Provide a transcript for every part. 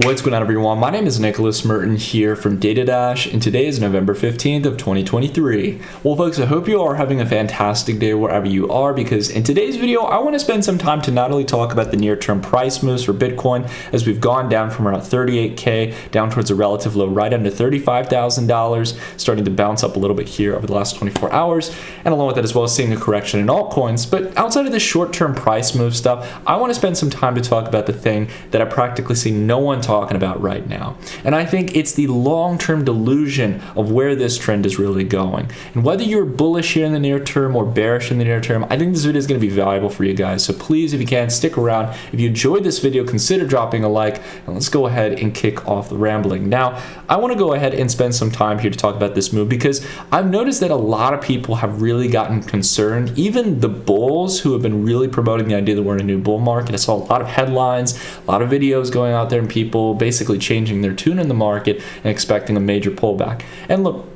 What's going on, everyone? My name is Nicholas Merton here from DataDash, and today is November 15th of 2023. Well, folks, I hope you are having a fantastic day wherever you are, because in today's video, I want to spend some time to not only talk about the near-term price moves for Bitcoin, as we've gone down from around 38K down towards a relative low right under $35,000, starting to bounce up a little bit here over the last 24 hours, and along with that as well as seeing a correction in altcoins. But outside of the short-term price move stuff, I want to spend some time to talk about the thing that I practically see no one talking about right now. And I think it's the long-term delusion of where this trend is really going. And whether you're bullish here in the near term or bearish in the near term, I think this video is going to be valuable for you guys. So please, if you can, stick around. If you enjoyed this video, consider dropping a like, and let's go ahead and kick off the rambling. Now, I want to go ahead and spend some time here to talk about this move, because I've noticed that a lot of people have really gotten concerned. Even the bulls who have been really promoting the idea that we're in a new bull market. I saw a lot of headlines, a lot of videos going out there, and people basically changing their tune in the market and expecting a major pullback. And look,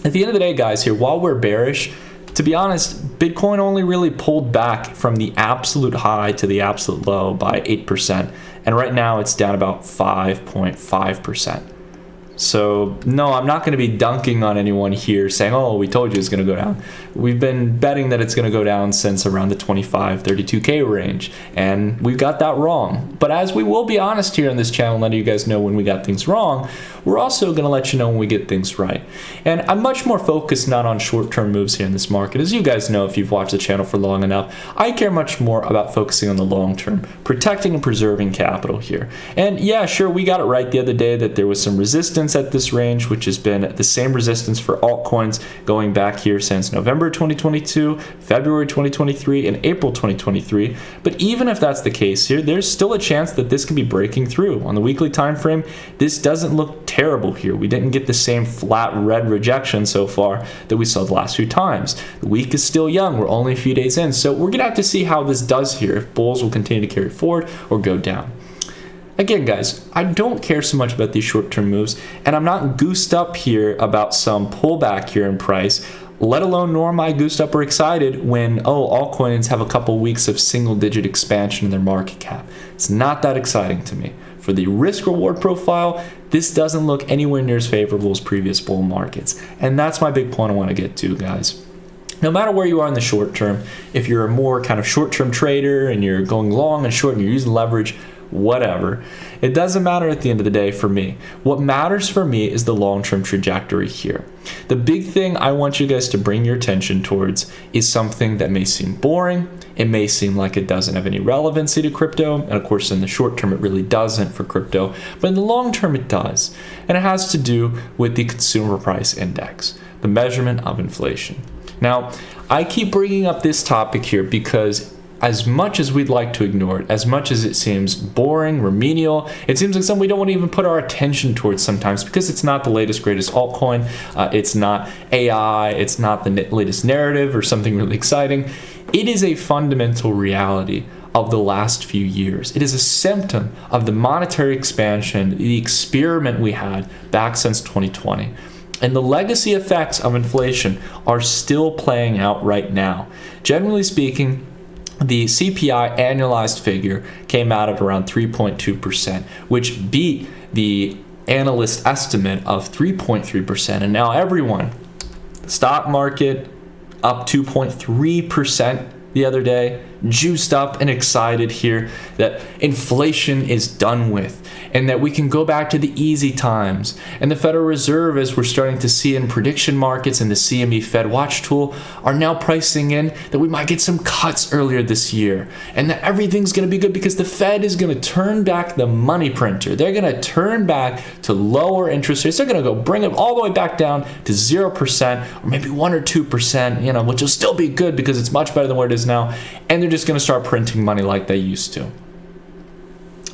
at the end of the day, guys, here, while we're bearish, to be honest, Bitcoin only really pulled back from the absolute high to the absolute low by 8%. And right now it's down about 5.5%. So no, I'm not going to be dunking on anyone here saying, oh, we told you it's going to go down. We've been betting that it's going to go down since around the 25, 32K range, and we got that wrong. But as we will be honest here on this channel, letting you guys know when we got things wrong, we're also going to let you know when we get things right. And I'm much more focused not on short-term moves here in this market. As you guys know, if you've watched the channel for long enough, I care much more about focusing on the long term, protecting and preserving capital here. And yeah, sure, we got it right the other day that there was some resistance at this range, which has been the same resistance for altcoins going back here since November 2022, February 2023, and April 2023. But even if that's the case here, there's still a chance that this can be breaking through. On the weekly time frame, this doesn't look terrible here. We didn't get the same flat red rejection so far that we saw the last few times. The week is still young. We're only a few days in, so we're gonna have to see how this does here, if bulls will continue to carry forward or go down. Again, guys, I don't care so much about these short-term moves, and I'm not goosed up here about some pullback here in price, let alone nor am I goosed up or excited when, oh, altcoins have a couple weeks of single-digit expansion in their market cap. It's not that exciting to me. For the risk-reward profile, this doesn't look anywhere near as favorable as previous bull markets. And that's my big point I want to get to, guys. No matter where you are in the short term, if you're a more kind of short-term trader and you're going long and short and you're using leverage, whatever, it doesn't matter at the end of the day for me. What matters for me is the long-term trajectory here. The big thing I want you guys to bring your attention towards is something that may seem boring. It may seem like it doesn't have any relevancy to crypto, and of course in the short term it really doesn't for crypto, but in the long term it does. And it has to do with the consumer price index, the measurement of inflation. Now, I keep bringing up this topic here because as much as we'd like to ignore it, as much as it seems boring, remedial, it seems like something we don't want to even put our attention towards sometimes, because it's not the latest, greatest altcoin, it's not AI, it's not the latest narrative or something really exciting. It is a fundamental reality of the last few years. It is a symptom of the monetary expansion, the experiment we had back since 2020. And the legacy effects of inflation are still playing out right now. Generally speaking, the CPI annualized figure came out at around 3.2%, which beat the analyst estimate of 3.3%. And now everyone, the stock market up 2.3% the other day, juiced up and excited here that inflation is done with and that we can go back to the easy times. And the Federal Reserve, as we're starting to see in prediction markets and the CME Fed Watch tool, are now pricing in that we might get some cuts earlier this year and that everything's going to be good because the Fed is going to turn back the money printer. They're going to turn back to lower interest rates. They're going to go bring it all the way back down to 0% or maybe 1 or 2%, which will still be good because it's much better than where it is now. And they're just going to start printing money like they used to.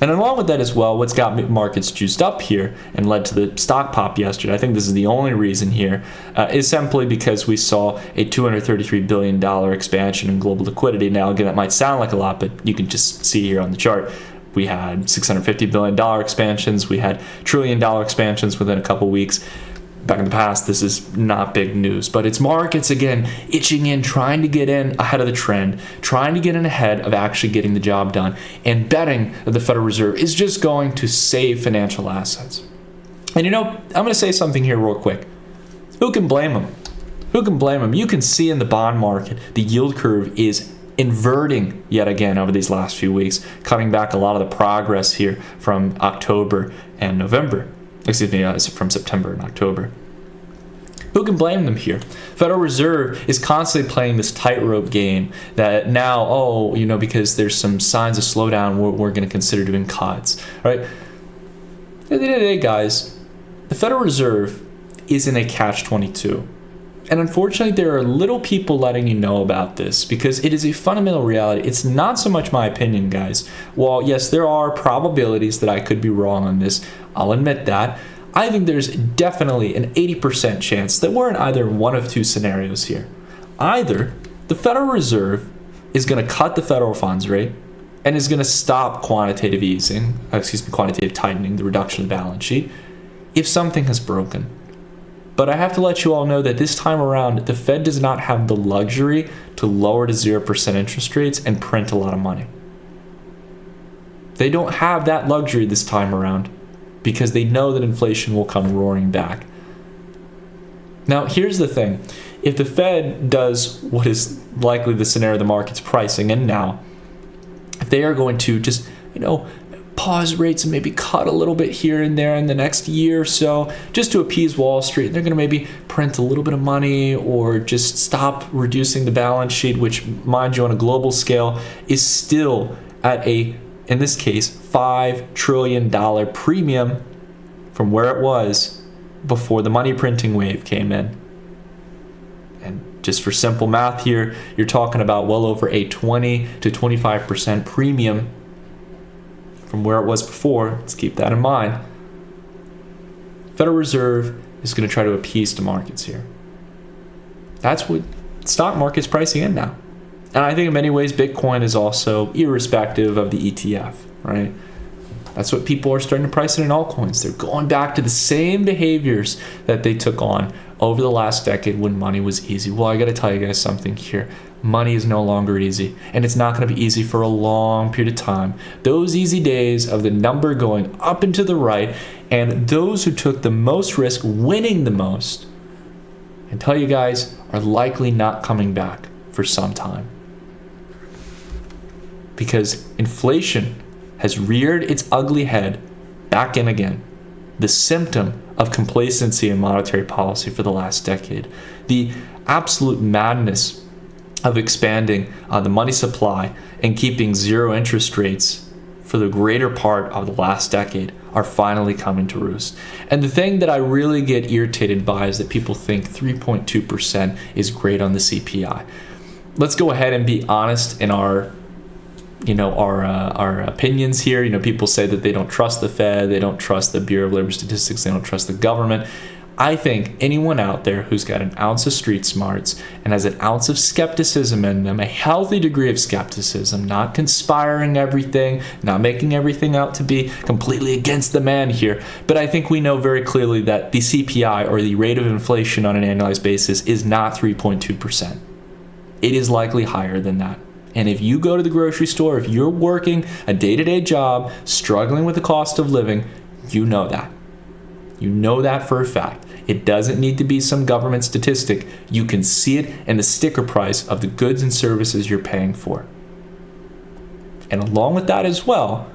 And along with that as well, what's got markets juiced up here and led to the stock pop yesterday, I think this is the only reason here, is simply because we saw a $233 billion expansion in global liquidity. Now, again, that might sound like a lot, but you can just see here on the chart, we had $650 billion expansions, we had $1 trillion expansions within a couple weeks. back in the past, this is not big news, but it's markets again itching in, trying to get in ahead of the trend, trying to get in ahead of actually getting the job done, and betting that the Federal Reserve is just going to save financial assets. And I'm going to say something here real quick. Who can blame them? Who can blame them? You can see in the bond market, the yield curve is inverting yet again over these last few weeks, cutting back a lot of the progress here from October and November. From September and October. Who can blame them here? Federal Reserve is constantly playing this tightrope game that now, because there's some signs of slowdown, we're going to consider doing cuts, right? At the end of the day, guys, the Federal Reserve is in a catch-22. And unfortunately, there are little people letting you know about this because it is a fundamental reality. It's not so much my opinion, guys. While, yes, there are probabilities that I could be wrong on this, I'll admit that. I think there's definitely an 80% chance that we're in either one of two scenarios here. Either the Federal Reserve is going to cut the federal funds rate and is going to stop quantitative tightening, the reduction of the balance sheet, if something has broken. But I have to let you all know that this time around, the Fed does not have the luxury to lower to 0% interest rates and print a lot of money. They don't have that luxury this time around because they know that inflation will come roaring back. Now, here's the thing. If the Fed does what is likely the scenario the market's pricing in now, if they are going to just, pause rates and maybe cut a little bit here and there in the next year or so just to appease Wall Street. They're going to maybe print a little bit of money or just stop reducing the balance sheet, which, mind you, on a global scale is still at in this case, $5 trillion premium from where it was before the money printing wave came in. And just for simple math here, you're talking about well over a 20 to 25% premium from where it was before. Let's keep that in mind. Federal Reserve is going to try to appease the markets here. That's what stock market's pricing in now. And I think in many ways, Bitcoin is also irrespective of the ETF, right? That's what people are starting to price in altcoins. They're going back to the same behaviors that they took on over the last decade when money was easy. Well, I got to tell you guys something here. Money is no longer easy, and it's not going to be easy for a long period of time. Those easy days of the number going up and to the right, and those who took the most risk winning the most, I tell you guys, are likely not coming back for some time. Because inflation has reared its ugly head back in again. The symptom of complacency in monetary policy for the last decade. The absolute madness of expanding the money supply and keeping zero interest rates for the greater part of the last decade are finally coming to roost. And the thing that I really get irritated by is that people think 3.2% is great on the CPI. Let's go ahead and be honest in our opinions here. People say that they don't trust the Fed, they don't trust the Bureau of Labor Statistics, they don't trust the government. I think anyone out there who's got an ounce of street smarts and has an ounce of skepticism in them, a healthy degree of skepticism, not conspiring everything, not making everything out to be completely against the man here, but I think we know very clearly that the CPI, or the rate of inflation on an annualized basis, is not 3.2%. It is likely higher than that. And if you go to the grocery store, if you're working a day-to-day job, struggling with the cost of living, you know that. You know that for a fact. It doesn't need to be some government statistic. You can see it in the sticker price of the goods and services you're paying for. And along with that as well,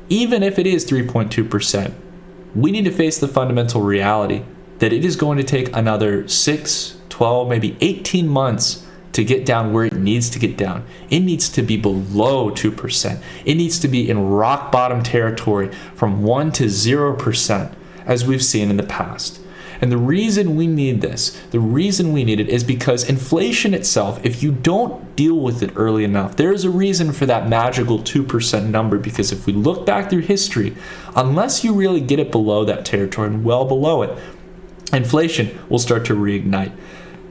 even if it is 3.2%, we need to face the fundamental reality that it is going to take another 6, 12, maybe 18 months to get down where it needs to get down. It needs to be below 2%. It needs to be in rock bottom territory from 1 to 0%, as we've seen in the past. And the reason we need this, the reason we need it is because inflation itself, if you don't deal with it early enough, there is a reason for that magical 2% number, because if we look back through history, unless you really get it below that territory and well below it, inflation will start to reignite.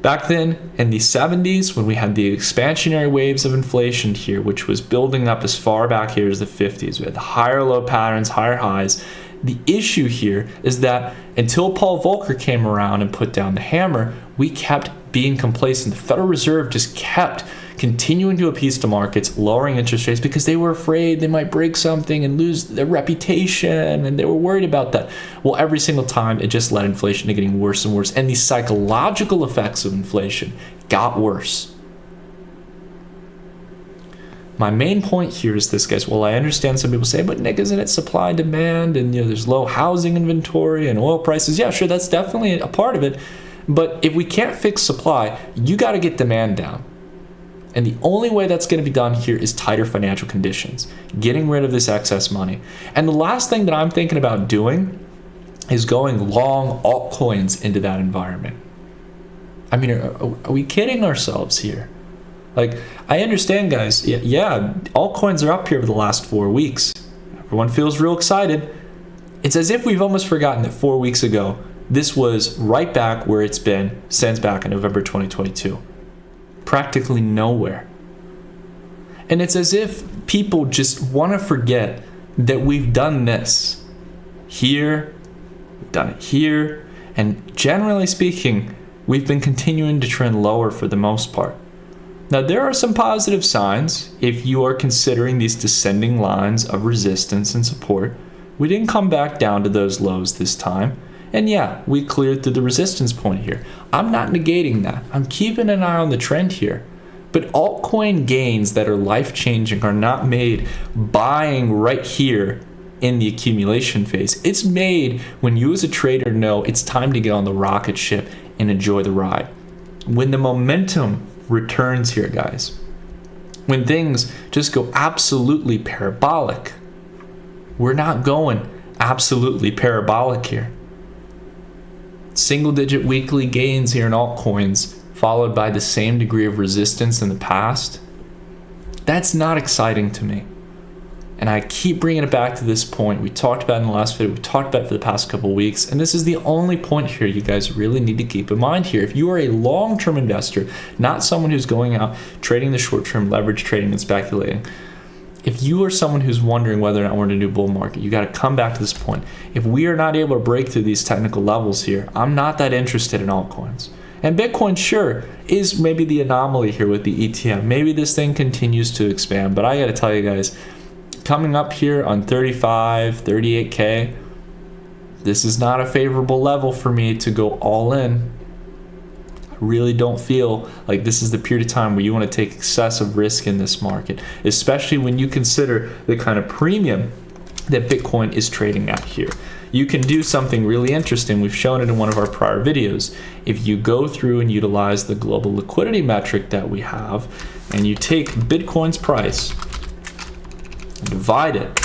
Back then, in the 70s, when we had the expansionary waves of inflation here, which was building up as far back here as the 50s, we had the higher low patterns, higher highs. The issue here is that until Paul Volcker came around and put down the hammer, we kept being complacent. The Federal Reserve just kept continuing to appease the markets, lowering interest rates because they were afraid they might break something and lose their reputation, and they were worried about that. Well, every single time it just led inflation to getting worse and worse, and the psychological effects of inflation got worse. My main point here is this, guys. Well, I understand some people say, but Nick, isn't it supply and demand, and there's low housing inventory and oil prices? Yeah, sure, that's definitely a part of it. But if we can't fix supply, you got to get demand down. And the only way that's going to be done here is tighter financial conditions, getting rid of this excess money. And the last thing that I'm thinking about doing is going long altcoins into that environment. I mean, are we kidding ourselves here? Like, I understand, guys. Yeah, altcoins are up here for the last 4 weeks. Everyone feels real excited. It's as if we've almost forgotten that 4 weeks ago, this was right back where it's been since back in November 2022. Practically nowhere. And it's as if people just want to forget that we've done this here, we've done it here, and generally speaking, we've been continuing to trend lower for the most part. Now, there are some positive signs if you are considering these descending lines of resistance and support. We didn't come back down to those lows this time. And yeah, we cleared through the resistance point here. I'm not negating that. I'm keeping an eye on the trend here. But altcoin gains that are life-changing are not made buying right here in the accumulation phase. It's made when you as a trader know it's time to get on the rocket ship and enjoy the ride. When the momentum returns here, guys. When things just go absolutely parabolic. We're not going absolutely parabolic here. Single-digit weekly gains here in altcoins, followed by the same degree of resistance in the past. That's not exciting to me. And I keep bringing it back to this point. We talked about it in the last video. We talked about it for the past couple of weeks. And this is the only point here you guys really need to keep in mind here. If you are a long-term investor, not someone who's going out trading the short-term, leverage trading and speculating, if you are someone who's wondering whether or not we're in a new bull market, you got to come back to this point. If we are not able to break through these technical levels here, I'm not that interested in altcoins. And Bitcoin, sure, is maybe the anomaly here with the ETF. Maybe this thing continues to expand, but I got to tell you guys, coming up here on 35, 38K, this is not a favorable level for me to go all in. I really don't feel like this is the period of time where you want to take excessive risk in this market, especially when you consider the kind of premium that Bitcoin is trading at here. You can do something really interesting. We've shown it in one of our prior videos. If you go through and utilize the global liquidity metric that we have, and you take Bitcoin's price and divide it,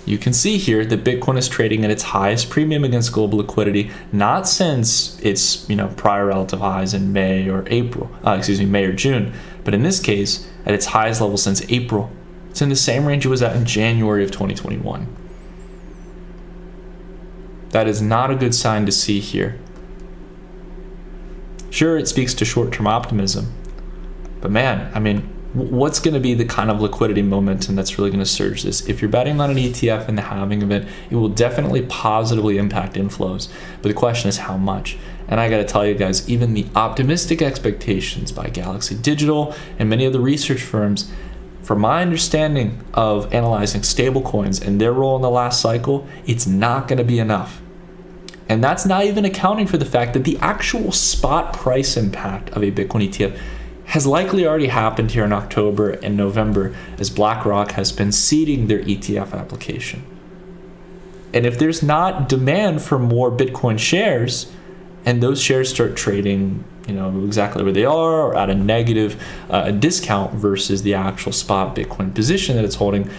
you can see here that Bitcoin is trading at its highest premium against global liquidity, not since its prior relative highs in May or June, but in this case at its highest level since April. It's in the same range it was at in January of 2021. That is not a good sign to see here. Sure, it speaks to short-term optimism, but man, I mean, what's going to be the kind of liquidity momentum that's really going to surge this? If you're betting on an ETF and the halving of it, it will definitely positively impact inflows. But the question is how much? And I got to tell you guys, even the optimistic expectations by Galaxy Digital and many of the research firms, from my understanding of analyzing stablecoins and their role in the last cycle, it's not going to be enough. And that's not even accounting for the fact that the actual spot price impact of a Bitcoin ETF has likely already happened here in October and November as BlackRock has been seeding their ETF application. And if there's not demand for more Bitcoin shares and those shares start trading, exactly where they are or at a negative discount versus the actual spot Bitcoin position that it's holding,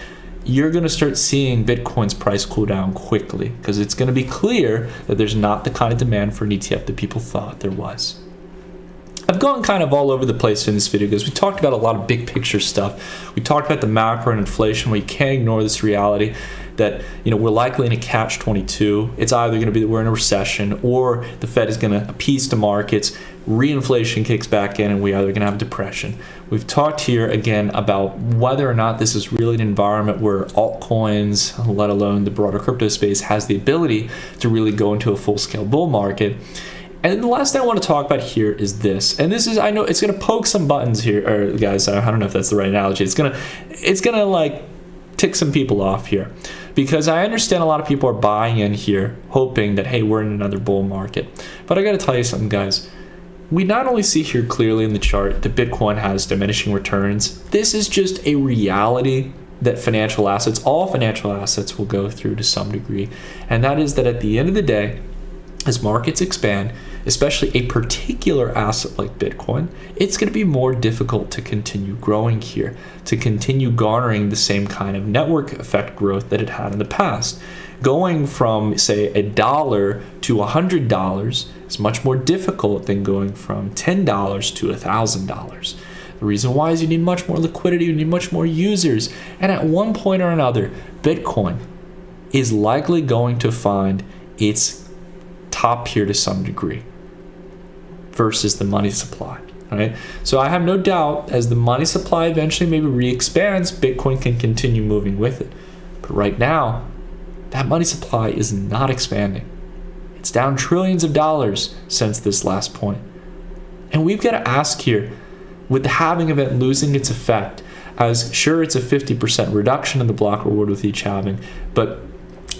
you're going to start seeing Bitcoin's price cool down quickly because it's going to be clear that there's not the kind of demand for an ETF that people thought there was. I've gone kind of all over the place in this video because we talked about a lot of big picture stuff. We talked about the macro and inflation where you can't ignore this reality. that, we're likely in a catch-22. It's either going to be that we're in a recession, or the Fed is going to appease the markets, reinflation kicks back in, and we either going to have depression. We've talked here again about whether or not this is really an environment where altcoins, let alone the broader crypto space, has the ability to really go into a full-scale bull market. And the last thing I want to talk about here is this. And this is, I know it's going to poke some buttons here, or guys, I don't know if that's the right analogy. It's going to like tick some people off here, because I understand a lot of people are buying in here hoping that, hey, we're in another bull market. But I got to tell you something, guys. We not only see here clearly in the chart that Bitcoin has diminishing returns, this is just a reality that all financial assets will go through to some degree. And that is that at the end of the day, as markets expand, especially a particular asset like Bitcoin, it's going to be more difficult to continue growing here, to continue garnering the same kind of network effect growth that it had in the past. Going from, say, $1 to $100 is much more difficult than going from $10 to $1,000. The reason why is you need much more liquidity, you need much more users, and at one point or another, Bitcoin is likely going to find its top here to some degree versus the money supply, right? So I have no doubt as the money supply eventually maybe re-expands, Bitcoin can continue moving with it. But right now, that money supply is not expanding. It's down trillions of dollars since this last point. And we've got to ask here, with the halving event losing its effect, as sure it's a 50% reduction in the block reward with each halving, but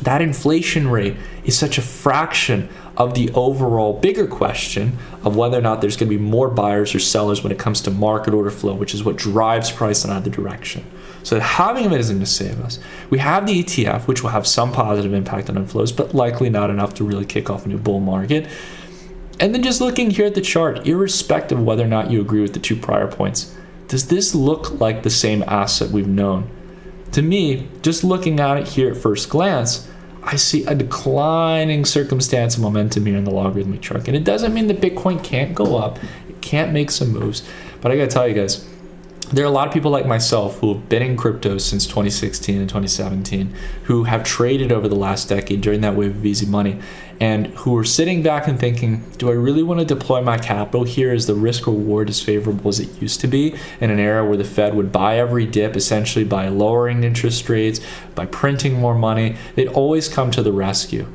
that inflation rate is such a fraction of the overall bigger question of whether or not there's going to be more buyers or sellers when it comes to market order flow, which is what drives price in either direction. So having it isn't going to save us. We have the ETF, which will have some positive impact on inflows, but likely not enough to really kick off a new bull market. And then just looking here at the chart, irrespective of whether or not you agree with the two prior points, does this look like the same asset we've known? To me, just looking at it here at first glance, I see a declining circumstance of momentum here in the logarithmic chart. And it doesn't mean that Bitcoin can't go up, it can't make some moves. But I gotta tell you guys, there are a lot of people like myself who have been in crypto since 2016 and 2017, who have traded over the last decade during that wave of easy money, and who are sitting back and thinking, do I really want to deploy my capital here as the risk reward as favorable as it used to be in an era where the Fed would buy every dip essentially by lowering interest rates, by printing more money? They'd always come to the rescue.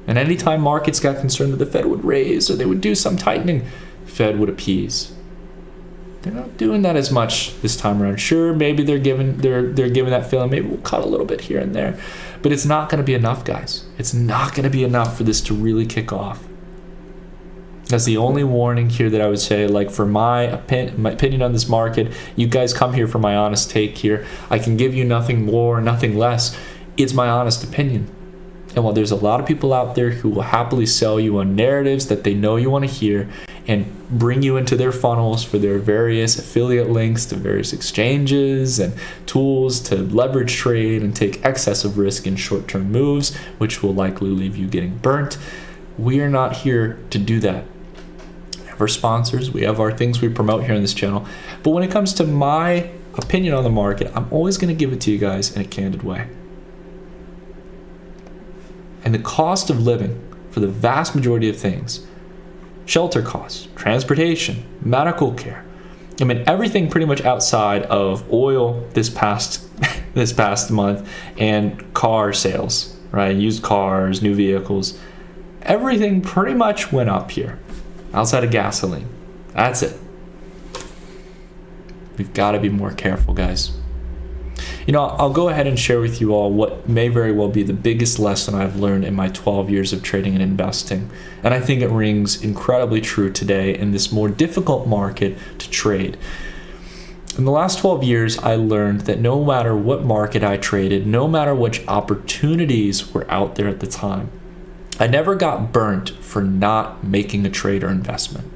And anytime markets got concerned that the Fed would raise or they would do some tightening, the Fed would appease. They're not doing that as much this time around. Sure, maybe they're giving that feeling, maybe we'll cut a little bit here and there, but it's not going to be enough, guys. It's not going to be enough for this to really kick off. That's the only warning here that I would say, like, for my opinion on this market. You guys come here for my honest take here. I can give you nothing more, nothing less. It's my honest opinion. And while there's a lot of people out there who will happily sell you on narratives that they know you want to hear and bring you into their funnels for their various affiliate links to various exchanges and tools to leverage trade and take excessive risk in short-term moves, which will likely leave you getting burnt, we are not here to do that. We have our sponsors, we have our things we promote here on this channel, but when it comes to my opinion on the market, I'm always going to give it to you guys in a candid way. And the cost of living for the vast majority of things, shelter costs, transportation, medical care, I mean, everything pretty much outside of oil this past month and car sales, right? Used cars, new vehicles, everything pretty much went up here outside of gasoline. That's it. We've got to be more careful, guys. You know, I'll go ahead and share with you all what may very well be the biggest lesson I've learned in my 12 years of trading and investing. And I think it rings incredibly true today in this more difficult market to trade. In the last 12 years, I learned that no matter what market I traded, no matter which opportunities were out there at the time, I never got burnt for not making a trade or investment.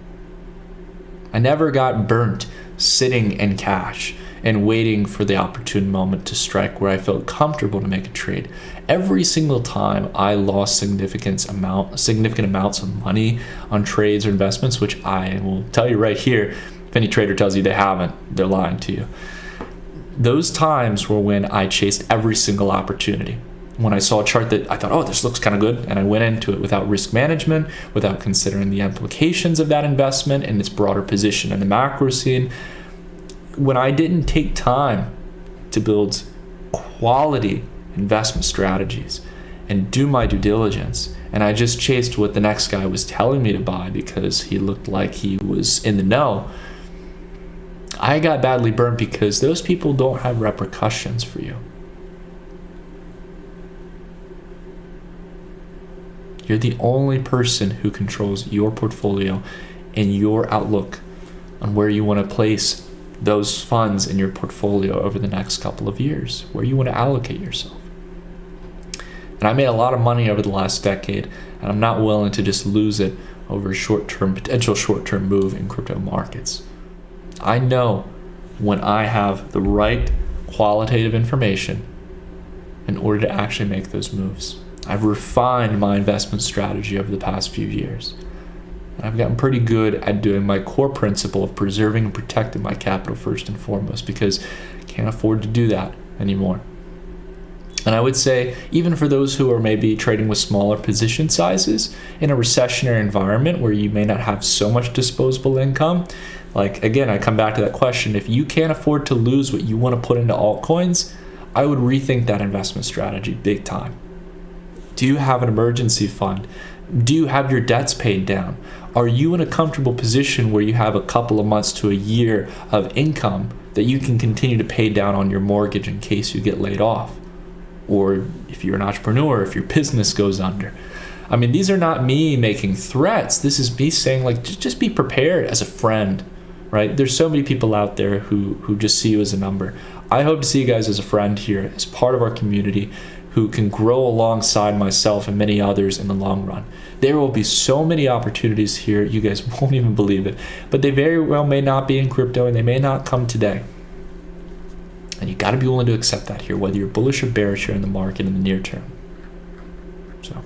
I never got burnt sitting in cash and waiting for the opportune moment to strike where I felt comfortable to make a trade. Every single time I lost significant amounts of money on trades or investments, which I will tell you right here, if any trader tells you they haven't, they're lying to you. Those times were when I chased every single opportunity. When I saw a chart that I thought, oh, this looks kind of good, and I went into it without risk management, without considering the implications of that investment and its broader position in the macro scene. When I didn't take time to build quality investment strategies and do my due diligence, and I just chased what the next guy was telling me to buy because he looked like he was in the know, I got badly burnt because those people don't have repercussions for you. You're the only person who controls your portfolio and your outlook on where you want to place those funds in your portfolio over the next couple of years, where you want to allocate yourself. And I made a lot of money over the last decade, and I'm not willing to just lose it over a potential short-term move in crypto markets. I know when I have the right qualitative information in order to actually make those moves. I've refined my investment strategy over the past few years. I've gotten pretty good at doing my core principle of preserving and protecting my capital first and foremost, because I can't afford to do that anymore. And I would say, even for those who are maybe trading with smaller position sizes in a recessionary environment where you may not have so much disposable income, like, again, I come back to that question, if you can't afford to lose what you want to put into altcoins, I would rethink that investment strategy big time. Do you have an emergency fund? Do you have your debts paid down? Are you in a comfortable position where you have a couple of months to a year of income that you can continue to pay down on your mortgage in case you get laid off? Or if you're an entrepreneur, if your business goes under. I mean, these are not me making threats. This is me saying, like, just be prepared as a friend, right? There's so many people out there who just see you as a number. I hope to see you guys as a friend here, as part of our community, who can grow alongside myself and many others in the long run. There will be so many opportunities here, you guys won't even believe it, but they very well may not be in crypto and they may not come today. And you gotta be willing to accept that here, whether you're bullish or bearish here in the market in the near term. So,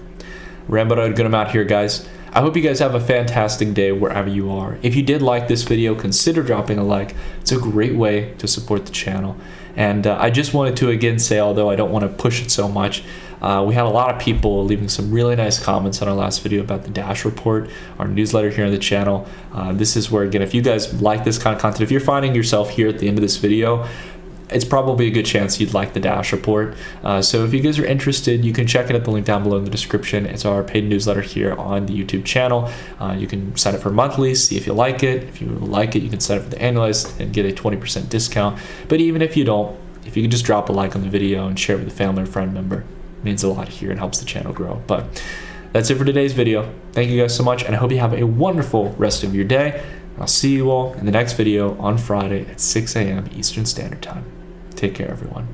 rambled out a good amount here, guys. I hope you guys have a fantastic day wherever you are. If you did like this video, consider dropping a like. It's a great way to support the channel. And I just wanted to again say, although I don't want to push it so much, we had a lot of people leaving some really nice comments on our last video about the Dash report, our newsletter here on the channel. This is where, again, if you guys like this kind of content, if you're finding yourself here at the end of this video, it's probably a good chance you'd like the Dash report. So if you guys are interested, you can check it at the link down below in the description. It's our paid newsletter here on the YouTube channel. You can sign up for monthly, see if you like it. If you like it, you can sign up for the annualized and get a 20% discount. But even if you don't, if you can just drop a like on the video and share it with a family or friend member, it means a lot here and helps the channel grow. But that's it for today's video. Thank you guys so much, and I hope you have a wonderful rest of your day. I'll see you all in the next video on Friday at 6 a.m. Eastern Standard Time. Take care, everyone.